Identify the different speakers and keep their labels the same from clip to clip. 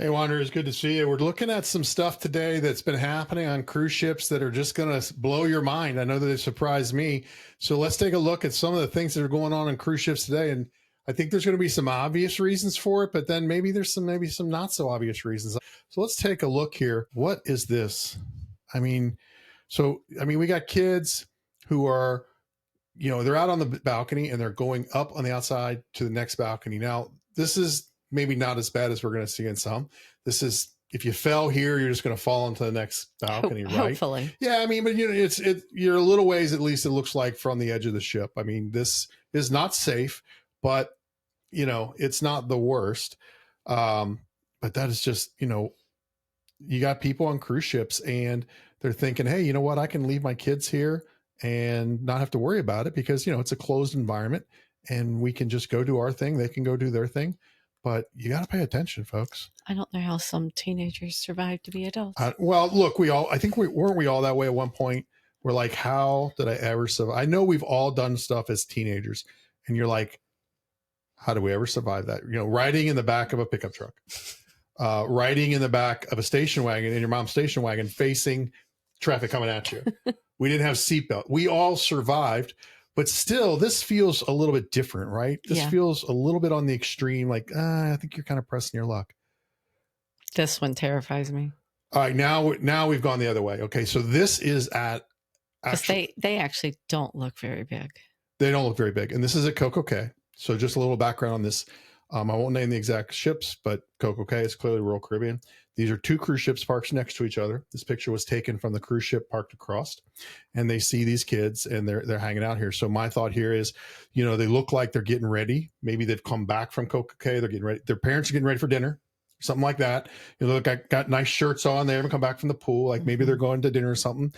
Speaker 1: Hey, Wanderers, good to see you. We're looking at some stuff today that's been happening on cruise ships that are just going to blow your mind. I know that they surprised me. So let's take a look at some of the things that are going on cruise ships today. And I think there's going to be some obvious reasons for it, but then maybe there's some not so obvious reasons. So let's take a look here. What is this? I mean, we got kids who are, they're out on the balcony and they're going up on the outside to the next balcony. Now, this is maybe not as bad as we're going to see in some. This is, if you fell here, you're just going to fall into the next balcony, right?
Speaker 2: Hopefully.
Speaker 1: Yeah, I mean, but you're a little ways, at least it looks like, from the edge of the ship. I mean, this is not safe, but it's not the worst. But that is just, you got people on cruise ships and they're thinking, hey, you know what? I can leave my kids here and not have to worry about it because, it's a closed environment and we can just go do our thing. They can go do their thing. But you got to pay attention, folks.
Speaker 2: I don't know how some teenagers survive to be adults.
Speaker 1: Well, look, I think weren't we all that way at one point? We're like, how did I ever survive? I know we've all done stuff as teenagers and you're like, how do we ever survive that? Riding in the back of a pickup truck, riding in the back of a station wagon in your mom's station wagon, facing traffic coming at you. We didn't have seatbelt. We all survived. But still, this feels a little bit different, right? This feels a little bit on the extreme. Like, I think you're kind of pressing your luck.
Speaker 2: This one terrifies me.
Speaker 1: All right, now we've gone the other way. Okay, so this is at
Speaker 2: they actually don't look very big.
Speaker 1: They don't look very big, and this is at Coco Cay. So just a little background on this. I won't name the exact ships, but Coco Cay is clearly Royal Caribbean. These are two cruise ships parked next to each other. This picture was taken from the cruise ship parked across, and they see these kids and they're hanging out here. So my thought here is, they look like they're getting ready. Maybe they've come back from Coco Cay. They're getting ready. Their parents are getting ready for dinner, something like that. Look, I got nice shirts on. They haven't come back from the pool. Like maybe they're going to dinner or something,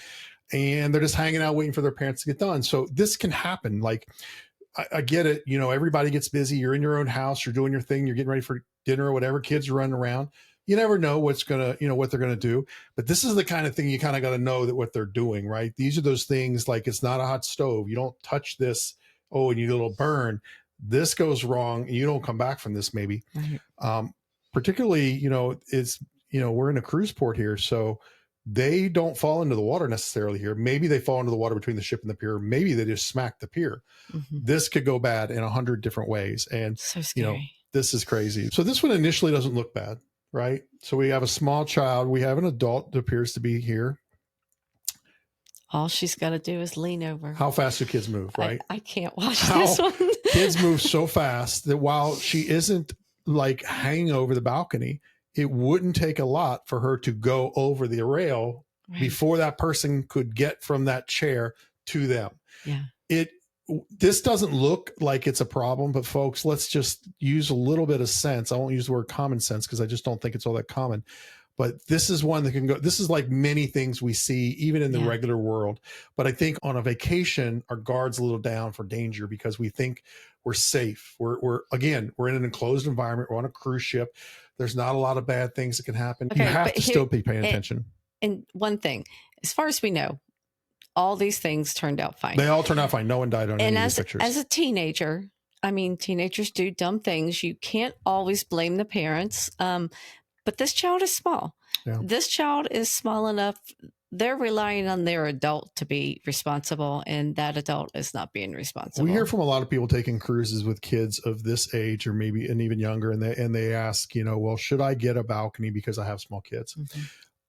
Speaker 1: and they're just hanging out waiting for their parents to get done. So this can happen. Like, I get it. Everybody gets busy. You're in your own house. You're doing your thing. You're getting ready for dinner or whatever. Kids are running around. You never know what they're going to do. But this is the kind of thing you kind of got to know that what they're doing, right? These are those things like it's not a hot stove. You don't touch this. Oh, and you get a little burn. This goes wrong and you don't come back from this maybe.
Speaker 2: Right.
Speaker 1: Particularly, we're in a cruise port here. So they don't fall into the water necessarily here. Maybe they fall into the water between the ship and the pier. Maybe they just smack the pier. This could go bad in 100 different ways. And,
Speaker 2: so scary.
Speaker 1: This is crazy. So this one initially doesn't look bad, right? So we have a small child. We have an adult that appears to be here.
Speaker 2: All she's got to do is lean over.
Speaker 1: How fast do kids move, right?
Speaker 2: I can't watch this one.
Speaker 1: Kids move so fast that while she isn't like hanging over the balcony, it wouldn't take a lot for her to go over the rail before that person could get from that chair to them.
Speaker 2: Yeah.
Speaker 1: This doesn't look like it's a problem, but folks, let's just use a little bit of sense. I won't use the word common sense because I just don't think it's all that common. But this is one that can go. This is like many things we see, even in the regular world. But I think on a vacation, our guard's a little down for danger because we think we're safe. We're in an enclosed environment. We're on a cruise ship. There's not a lot of bad things that can happen. Okay, you have to still be paying attention.
Speaker 2: And one thing, as far as we know, all these things turned out fine.
Speaker 1: They all turned out fine. No one died on any of these pictures.
Speaker 2: As a teenager, I mean, teenagers do dumb things. You can't always blame the parents. But this child is small. Yeah. This child is small enough. They're relying on their adult to be responsible, and that adult is not being responsible.
Speaker 1: We hear from a lot of people taking cruises with kids of this age or maybe and even younger, and they ask, well, should I get a balcony because I have small kids?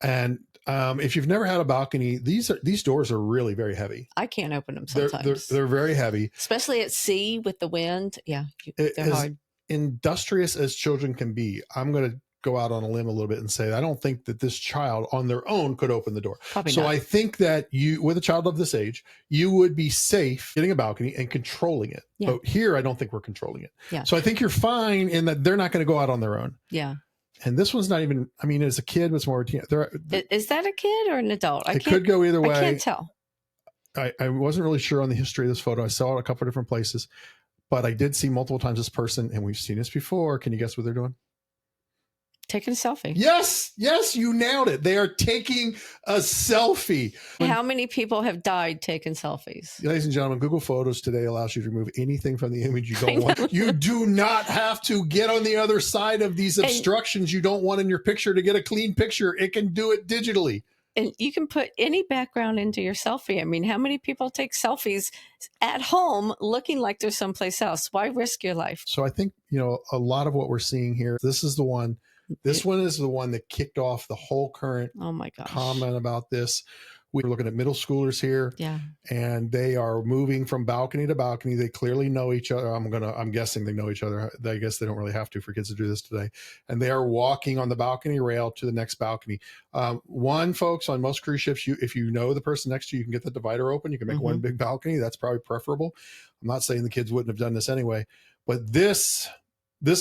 Speaker 1: And if you've never had a balcony, these doors are really very heavy.
Speaker 2: I can't open them sometimes.
Speaker 1: They're very heavy,
Speaker 2: especially at sea with the wind. Yeah, they're hard.
Speaker 1: Industrious as children can be, I'm going to go out on a limb a little bit and say, I don't think that this child on their own could open the door.
Speaker 2: Probably
Speaker 1: so
Speaker 2: not.
Speaker 1: I think that with a child of this age, you would be safe getting a balcony and controlling it. Yeah. But here, I don't think we're controlling it.
Speaker 2: Yeah.
Speaker 1: So I think you're fine in that they're not going to go out on their own.
Speaker 2: Yeah.
Speaker 1: And this one's not even, I mean, as a kid, it's more,
Speaker 2: is that a kid or an adult?
Speaker 1: It could go either way.
Speaker 2: I can't tell.
Speaker 1: I wasn't really sure on the history of this photo. I saw it a couple of different places, but I did see multiple times this person, and we've seen this before. Can you guess what they're doing?
Speaker 2: taking a selfie.
Speaker 1: Yes, you nailed it. They are taking a selfie.
Speaker 2: How many people have died taking selfies?
Speaker 1: Ladies and gentlemen, Google Photos today allows you to remove anything from the image you don't want. You do not have to get on the other side of these obstructions you don't want in your picture to get a clean picture. It can do it digitally.
Speaker 2: And you can put any background into your selfie. I mean, how many people take selfies at home looking like they're someplace else? Why risk your life?
Speaker 1: So I think, a lot of what we're seeing here, this is the one is the one that kicked off the whole current comment about this. We were looking at middle schoolers here, and they are moving from balcony to balcony. They clearly know each other. I'm guessing they know each other. I guess they don't really have to for kids to do this today. And they are walking on the balcony rail to the next balcony. Folks, on most cruise ships, if you know the person next to you, you can get the divider open. You can make one big balcony. That's probably preferable. I'm not saying the kids wouldn't have done this anyway, but this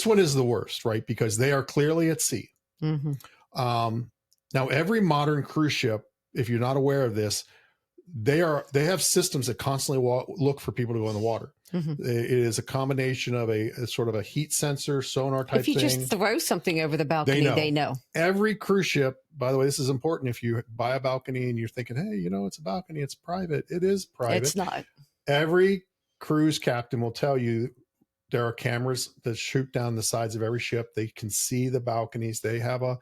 Speaker 1: one is the worst, right? Because they are clearly at sea. Now, every modern cruise ship, if you're not aware of this, they have systems that constantly look for people to go in the water. It is a combination of a sort of a heat sensor, sonar type thing.
Speaker 2: If you just throw something over the balcony, they know.
Speaker 1: Every cruise ship, by the way, this is important. If you buy a balcony and you're thinking, hey, it's a balcony, it's private. It is private.
Speaker 2: It's not.
Speaker 1: Every cruise captain will tell you there are cameras that shoot down the sides of every ship. They can see the balconies. They have a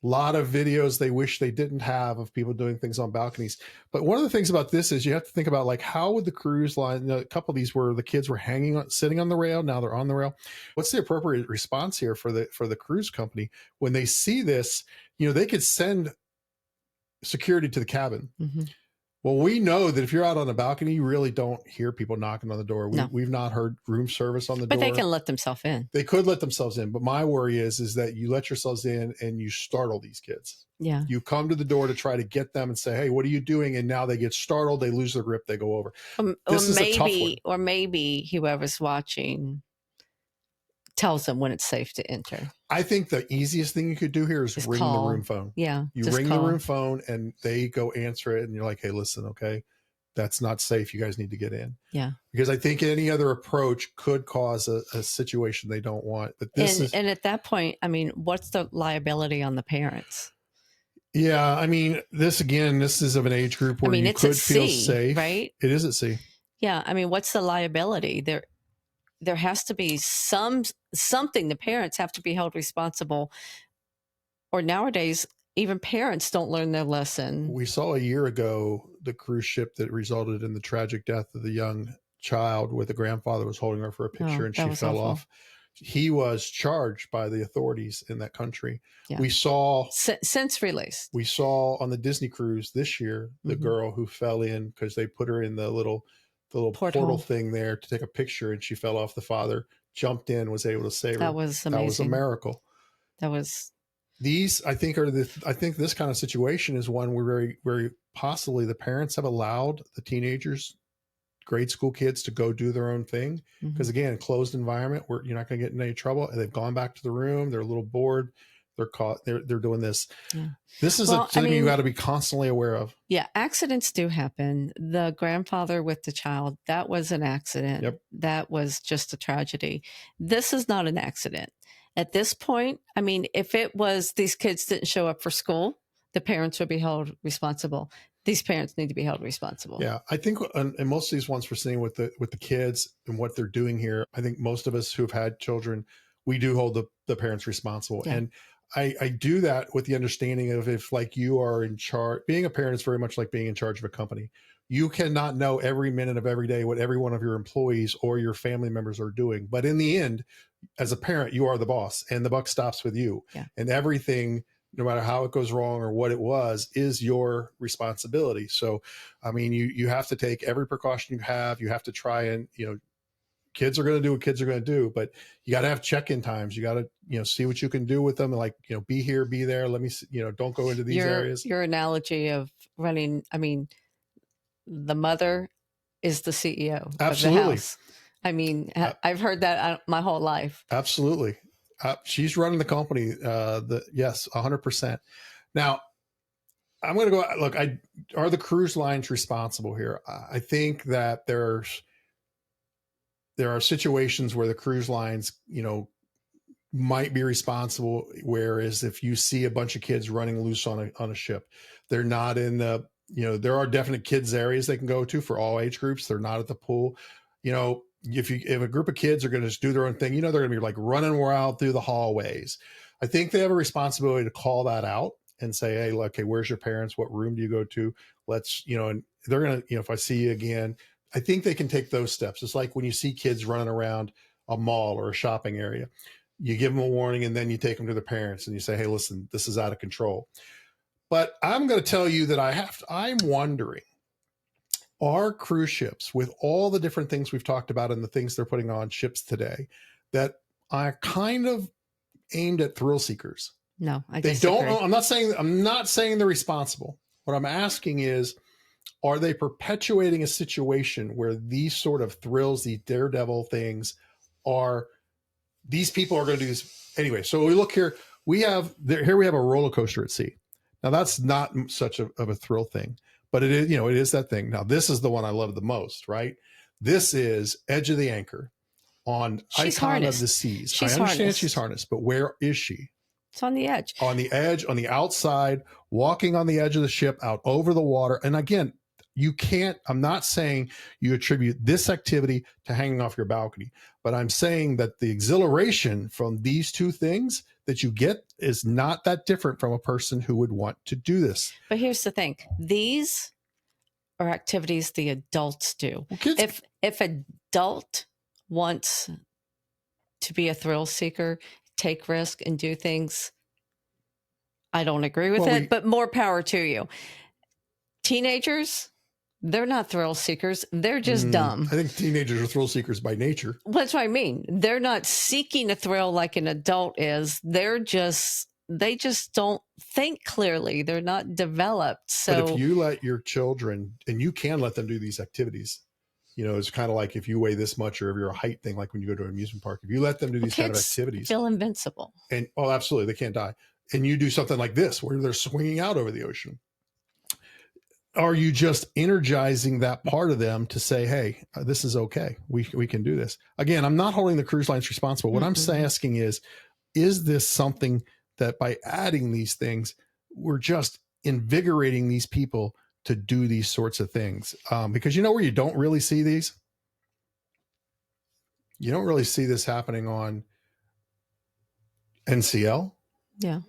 Speaker 1: lot of videos they wish they didn't have of people doing things on balconies. But one of the things about this is you have to think about, like, how would the cruise line, a couple of these where the kids were sitting on the rail, now they're on the rail. What's the appropriate response here for the cruise company when they see this? They could send security to the cabin. Well, we know that if you're out on a balcony, you really don't hear people knocking on the door. We've not heard room service on the door.
Speaker 2: But they can let themselves in.
Speaker 1: They could let themselves in. But my worry is that you let yourselves in and you startle these kids.
Speaker 2: Yeah.
Speaker 1: You come to the door to try to get them and say, hey, what are you doing? And now they get startled. They lose their grip. They go over. This is a tough one.
Speaker 2: Or maybe whoever's watching tells them when it's safe to enter.
Speaker 1: I think the easiest thing you could do here is ring the room phone.
Speaker 2: Yeah.
Speaker 1: You ring the room phone and they go answer it. And you're like, hey, listen, okay, that's not safe. You guys need to get in.
Speaker 2: Yeah.
Speaker 1: Because I think any other approach could cause a situation they don't want. But
Speaker 2: and at that point, I mean, what's the liability on the parents?
Speaker 1: Yeah. I mean, this is of an age group where you could feel safe.
Speaker 2: Right?
Speaker 1: It is at sea.
Speaker 2: Yeah. I mean, what's the liability? There has to be something. The parents have to be held responsible. Or nowadays, even parents don't learn their lesson.
Speaker 1: We saw a year ago the cruise ship that resulted in the tragic death of the young child, where the grandfather was holding her for a picture and she fell off. He was charged by the authorities in that country. Yeah. We saw
Speaker 2: since released.
Speaker 1: We saw on the Disney cruise this year the girl who fell in because they put her in the little portal thing there to take a picture, and she fell off. The father jumped in, was able to save her.
Speaker 2: That was amazing.
Speaker 1: That was a miracle. I think this kind of situation is one where very, very possibly the parents have allowed the teenagers, grade school kids, to go do their own thing. Because again, closed environment where you're not going to get in any trouble. And they've gone back to the room. They're a little bored. They're caught. They're doing this. Yeah. This is something you got to be constantly aware of.
Speaker 2: Yeah. Accidents do happen. The grandfather with the child, that was an accident.
Speaker 1: Yep.
Speaker 2: That was just a tragedy. This is not an accident. At this point, I mean, if it was these kids didn't show up for school, the parents would be held responsible. These parents need to be held responsible.
Speaker 1: Yeah, I think, and most of these ones we're seeing with the kids and what they're doing here, I think most of us who've had children, we do hold the parents responsible. Yeah. And I do that with the understanding of, if like you are in charge, being a parent is very much like being in charge of a company. You cannot know every minute of every day what every one of your employees or your family members are doing. But in the end, as a parent, you are the boss and the buck stops with you. Yeah. And everything, no matter how it goes wrong or what it was, is your responsibility. So, I mean, you have to take every precaution you have. You have to try and, kids are going to do what kids are going to do, but you got to have check-in times. You got to, see what you can do with them. Like, be here, be there. Let me, don't go into these areas.
Speaker 2: Your analogy of running, I mean, the mother is the CEO
Speaker 1: Absolutely.
Speaker 2: of the house. I mean, I've heard that my whole life.
Speaker 1: Absolutely. She's running the company. Yes, 100%. Now, I'm going to go, look, are the cruise lines responsible here? I think that there are situations where the cruise lines, might be responsible. Whereas if you see a bunch of kids running loose on a ship, they're not in the, there are definite kids areas they can go to for all age groups. They're not at the pool. If a group of kids are going to just do their own thing, they're going to be like running wild through the hallways. I think they have a responsibility to call that out and say, hey, look, hey, where's your parents? What room do you go to? Let's, and they're going to, if I see you again, I think they can take those steps. It's like when you see kids running around a mall or a shopping area, you give them a warning and then you take them to their parents and you say, hey, listen, this is out of control. But I'm going to tell you that I'm wondering, are cruise ships, with all the different things we've talked about and the things they're putting on ships today, that are kind of aimed at thrill seekers?
Speaker 2: No, I
Speaker 1: disagree.
Speaker 2: They don't.
Speaker 1: I'm not saying they're responsible. What I'm asking is, are they perpetuating a situation where these sort of thrills, these daredevil things, these people are going to do this anyway? So we look here. We have a roller coaster at sea. Now that's not such of a thrill thing, but it is, it is that thing. Now this is the one I love the most, right? This is Edge of the Anchor on Icon of the Seas. I understand she's harnessed, but where is she?
Speaker 2: It's on the edge.
Speaker 1: On the edge, on the outside, walking on the edge of the ship, out over the water. And again, I'm not saying you attribute this activity to hanging off your balcony, but I'm saying that the exhilaration from these two things that you get is not that different from a person who would want to do this.
Speaker 2: But here's the thing. These are activities the adults do. Well, if an adult wants to be a thrill seeker, take risk and do things, I don't agree with it, but more power to you. Teenagers, they're not thrill seekers. They're just dumb.
Speaker 1: I think teenagers are thrill seekers by nature.
Speaker 2: That's what I mean. They're not seeking a thrill like an adult is. They just don't think clearly. They're not developed. So
Speaker 1: but if you let your children, and you can let them do these activities, it's kind of like if you weigh this much, or if you're a height thing, like when you go to an amusement park, if you let them do these kind of activities,
Speaker 2: feel invincible.
Speaker 1: And absolutely, they can't die. And you do something like this, where they're swinging out over the ocean. Are you just energizing that part of them to say, hey, this is okay. We can do this. Again, I'm not holding the cruise lines responsible. What I'm asking is this something that by adding these things, we're just invigorating these people to do these sorts of things? Because where you don't really see these? You don't really see this happening on NCL.
Speaker 2: Yeah.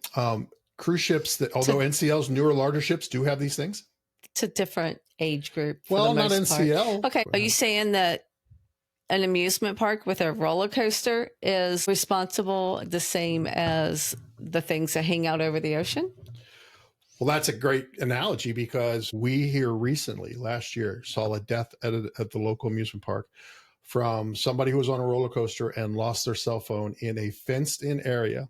Speaker 1: Cruise ships although NCL's newer, larger ships do have these things.
Speaker 2: It's a different age group.
Speaker 1: Well, not NCL.
Speaker 2: Okay. Are you saying that an amusement park with a roller coaster is responsible the same as the things that hang out over the ocean?
Speaker 1: Well, that's a great analogy, because we here recently, last year, saw a death at the local amusement park from somebody who was on a roller coaster and lost their cell phone in a fenced-in area.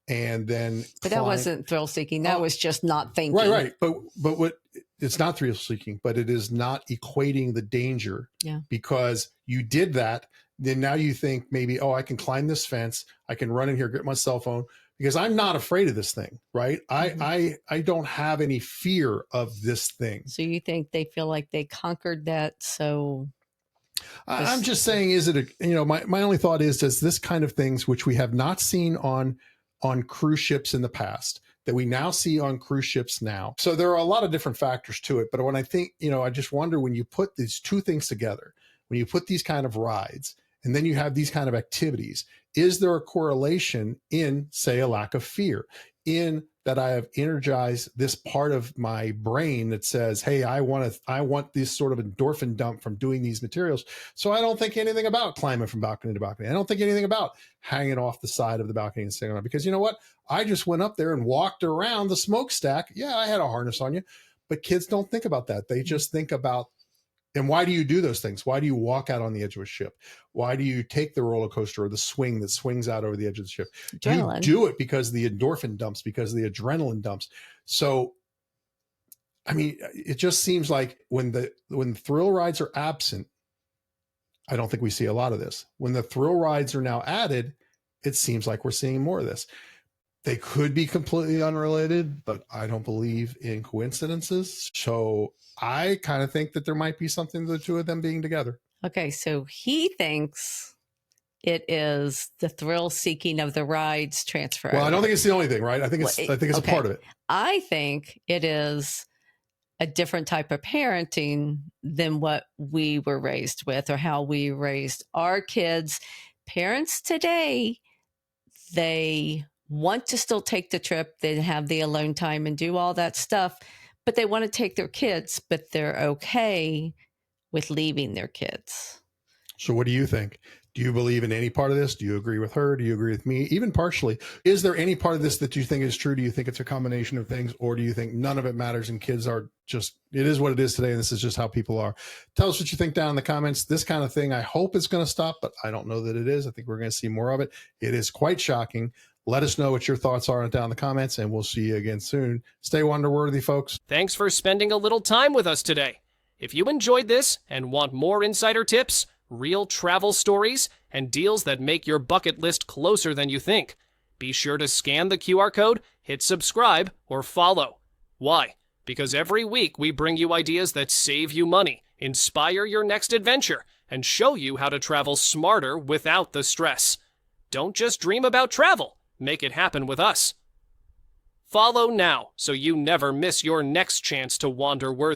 Speaker 1: And then,
Speaker 2: but that wasn't thrill seeking. That was just not thinking.
Speaker 1: Right. But what, it's not thrill seeking, but it is not equating the danger.
Speaker 2: Yeah. Because
Speaker 1: you did that, then now you think maybe, I can climb this fence, I can run in here, get my cell phone, because I'm not afraid of this thing, right? I don't have any fear of this thing.
Speaker 2: So you think they feel like they conquered that? So
Speaker 1: I'm just saying, is it my only thought is, does this kind of things, which we have not seen on cruise ships in the past, that we now see on cruise ships now. So there are a lot of different factors to it. But when I think, I just wonder, when you put these two things together, when you put these kind of rides, and then you have these kind of activities, is there a correlation in, say, a lack of fear, in that I have energized this part of my brain that says, hey, I want this sort of endorphin dump from doing these materials. So I don't think anything about climbing from balcony to balcony. I don't think anything about hanging off the side of the balcony and sitting on it, because you know what? I just went up there and walked around the smokestack. Yeah, I had a harness on you, but kids don't think about that. They just think about, and why do you do those things? Why do you walk out on the edge of a ship? Why do you take the roller coaster or the swing that swings out over the edge of the ship? Adrenaline. You do it because the endorphin dumps, because the adrenaline dumps. So, I mean, it just seems like when the thrill rides are absent, I don't think we see a lot of this. When the thrill rides are now added, it seems like we're seeing more of this. They could be completely unrelated, but I don't believe in coincidences. So I kind of think that there might be something to the two of them being together.
Speaker 2: Okay, so he thinks It is the thrill seeking of the rides transfer.
Speaker 1: Well, I don't think it's the only thing, right? I think it's
Speaker 2: okay.
Speaker 1: a part of it.
Speaker 2: I think it is a different type of parenting than what we were raised with or how we raised our kids. Parents today, they want to still take the trip, they have the alone time and do all that stuff, but they want to take their kids, but they're okay with leaving their kids.
Speaker 1: So what do you think? Do you believe in any part of this? Do you agree with her? Do you agree with me? Even partially. Is there any part of this that you think is true? Do you think it's a combination of things, or do you think none of it matters and kids are just, it is what it is today and this is just how people are? Tell us what you think down in the comments. This kind of thing, I hope it's going to stop, but I don't know that it is. I think we're going to see more of it. It is quite shocking. Let us know what your thoughts are down in the comments, and we'll see you again soon. Stay wonder-worthy, folks.
Speaker 3: Thanks for spending a little time with us today. If you enjoyed this and want more insider tips, real travel stories, and deals that make your bucket list closer than you think, be sure to scan the QR code, hit subscribe, or follow. Why? Because every week we bring you ideas that save you money, inspire your next adventure, and show you how to travel smarter without the stress. Don't just dream about travel. Make it happen with us. Follow now so you never miss your next chance to wander worthy.